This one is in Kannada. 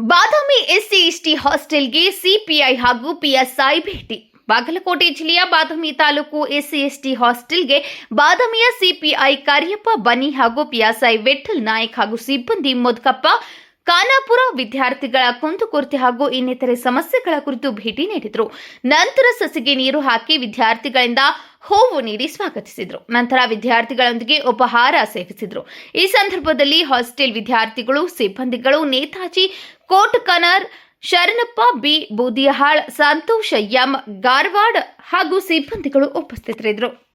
ಬಾದಾಮಿ ಎಸ್ಸಿ ಹಾಸ್ಟೆಲ್ಗೆ ಸಿಪಿಐ ಹಾಗೂ ಪಿಎಸ್ಐ ಭೇಟಿ. ಬಾಗಲಕೋಟೆ ಜಿಲ್ಲೆಯ ಬಾದಾಮಿ ತಾಲೂಕು ಎಸ್ಸಿ ಹಾಸ್ಟೆಲ್ಗೆ ಬಾದಾಮಿಯ ಸಿಪಿಐ ಕರಿಯಪ್ಪ ಬನ್ನಿ ಹಾಗೂ ಪಿಎಸ್ಐ ವಿಠಲ್ ನಾಯಕ್ ಹಾಗೂ ಸಿಬ್ಬಂದಿ ಮುದ್ಕಪ್ಪ ಖಾನಾಪುರ ವಿದ್ಯಾರ್ಥಿಗಳ ಕುಂದುಕೊರತೆ ಹಾಗೂ ಇನ್ನಿತರೆ ಸಮಸ್ಯೆಗಳ ಕುರಿತು ಭೇಟಿ ನೀಡಿದರು. ನಂತರ ಸಸಿಗೆ ನೀರು ಹಾಕಿ ವಿದ್ಯಾರ್ಥಿಗಳಿಂದ ಹೂವು ನೀಡಿ ಸ್ವಾಗತಿಸಿದರು. ನಂತರ ವಿದ್ಯಾರ್ಥಿಗಳೊಂದಿಗೆ ಉಪಹಾರ ಸೇವಿಸಿದರು. ಈ ಸಂದರ್ಭದಲ್ಲಿ ಹಾಸ್ಟೆಲ್ ವಿದ್ಯಾರ್ಥಿಗಳು, ಸಿಬ್ಬಂದಿಗಳು, ನೇತಾಜಿ ಕೋಟಕನರ್, ಶರಣಪ್ಪ ಬಿ ಬೂದಿಹಾಳ್, ಸಂತೋಷ ಎಂ ಗಾರವಾಡ್ ಹಾಗೂ ಸಿಬ್ಬಂದಿಗಳು ಉಪಸ್ಥಿತರಿದ್ದರು.